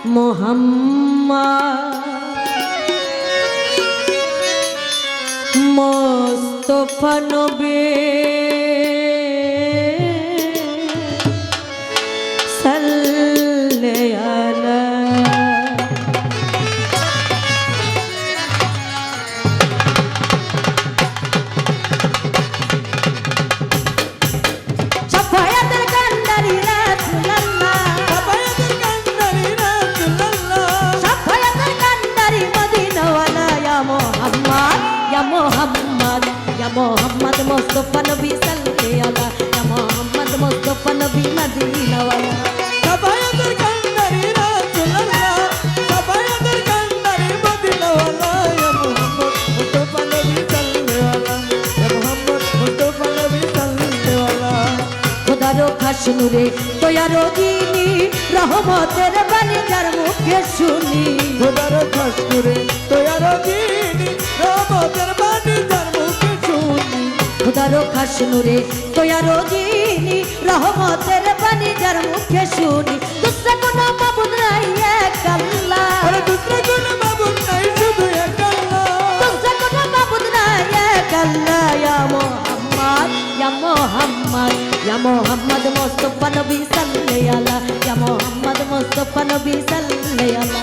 মোহাম্মদ মোস্তফা নবী সাল্লাল্লাহু আলা শাফায়াতুল কান্দারি রাসূলুল্লাহ শাফায়াতুল কান্দারি মদিনাওয়ালা ইয়া মোহাম্মদ মোস্তফা নবী সাল্লাল্লাহু আলা ইয়া মোহাম্মদ মোস্তফা নবী মদিনাওয়ালা শাফায়াতুল কান্দারি রাসূলুল্লাহ শাফায়াতুল কান্দারি মদিনাওয়ালা ইয়া মুহাম্মদ মুস্তাফা নবী সাল্লাল্লাহু আলাইহি ইয়া মুহাম্মদ মুস্তাফা নবী সাল্লাল্লাহু আলাইহি খোদারো খাস নূরে দয়ারো দিনী রহমতের বাণী যার মুখে শুনি খোদার খাস করে তোয়ার দিনী রহমতের বাণী যার মুখে শুনি খোদারো খাস নূরে দয়ারো দিনী রহমতের বাণী যার মুখে শুনি দুসরা কোনো মাবুদ নাই এক আল্লাহ আরে দুসরা কোনো মাবুদ নাই শুধু এক আল্লাহ দুসরা কোনো মাবুদ নাই এক আল্লাহ ইয়া মোহাম্মদ মুস্তাফা নবী সাল্লাল্লাহু আলা ইয়া মোহাম্মদ মুস্তাফা নবী সাল্লাল্লাহু আলা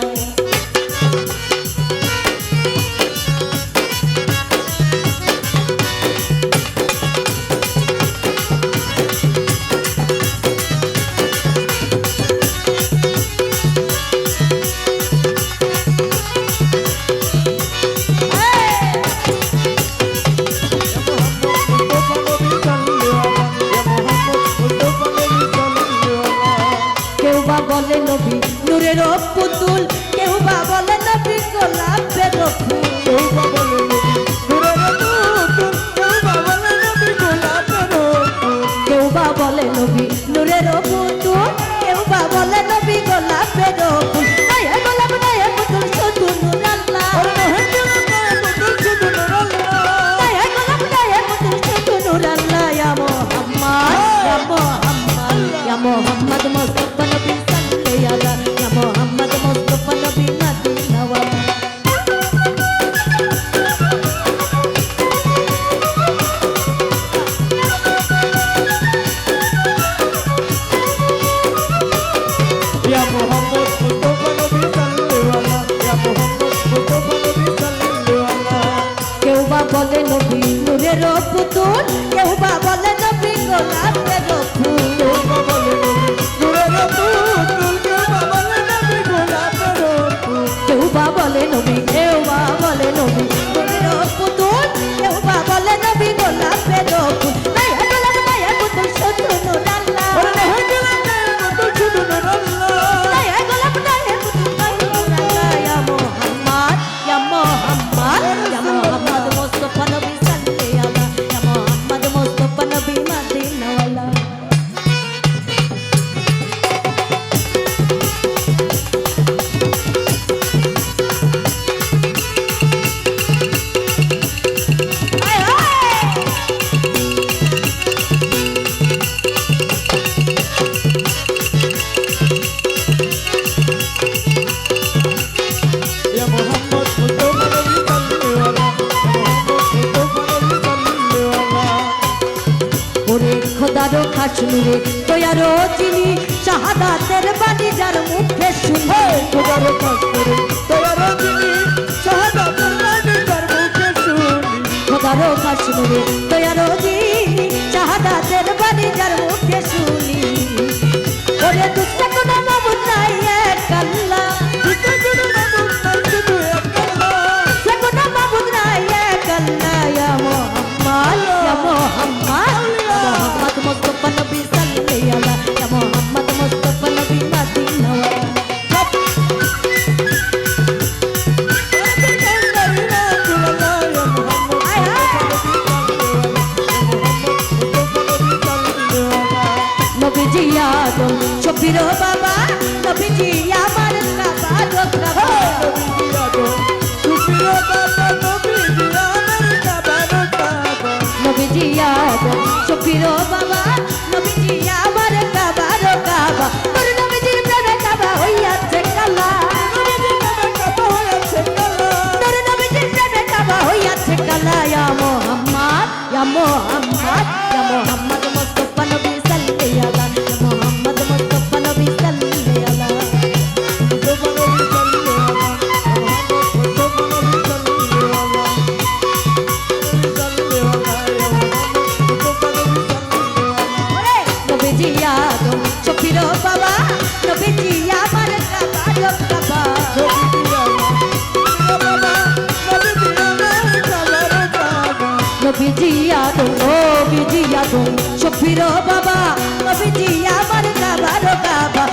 বলে নবী নূরের পুতুল কেউ বা বলে নবী গোলাপের ফুল কেউ বা বলে নবী কেউ বা বলে নবী নূরের পুতুল কেউ বা বলে নবী গোলাপের ফুল নাই গোলাপ নাই পুতুল শুধু নূর আল্লাহ নাই গোলাপ নাই পুতুল শুধু নূর আল্লাহ ইয়া মোহাম্মদ মুস্তাফা নবী সাল্লাল্লাহু আলা ইয়া মোহাম্মদ মুস্তাফা নবী মদিনাওয়ালা ইয়া মুহাম্মদ মুস্তাফা নবী সাল্লাল্লাহু আলাইহি ইয়া মুহাম্মদ মুস্তাফা নবী সাল্লাল্লাহু আলাইহি কেউ বা বলে নবী নূরের পুতুল কেউ বা বলে নবী গোলাপের ফুল কেউ বা বলে নবী নূরের পুতুল কেউ বা বলে নবী গোলাপের ফুল কেউ বা বলে নবী কেউ বা বলে নবী নূরের পুতুল কেউ বা বলে নবী গোলাপের ফুল নাই গোলাপ নাই পুতুল শুধু নূর আল্লাহ ওরে নাই গোলাপ নাই পুতুল শুধু নূর আল্লাহ নাই গোলাপ নাই পুতুল নূর আল্লাহ ইয়া মোহাম্মদ মুস্তাফা নবী সাল্লাল্লাহু আলা ইয়া মোহাম্মদ মুস্তাফা নবী মদিনাওয়ালা ইয়া মুহাম্মদ মুস্তাফা নবী সাল্লাল্লাহু আলাইহি ইয়া মুহাম্মদ মুস্তাফা নবী সাল্লাল্লাহু আলাইহি ওরে খোদারো খাস নূরে দয়ারো চিনি শাহাদাতের বাণী যার মুখে শুনি খোদার কাছ করে তোয়ার দিনী শাহাদাতের বাণী যার মুখে শুনি খোদারো খাস নূরে দয়ারো চিনি শাহাদাতের বাণী যার মুখে শুনি ওরে দুসরা কোনো মাবুদ নাই এক আল্লাহ দুসরা কোনো মাবুদ নাই শুধু এক আল্লাহ দুসরা কোনো মাবুদ নাই এক আল্লাহ ইয়া মোহাম্মদ মুস্তাফা নবী সাল্লাল্লাহু আলা ইয়া মোহাম্মদ মুস্তাফা নবী মদিনাওয়ালা আদম শফির বাবা নবীজি আমার কাবার কাবা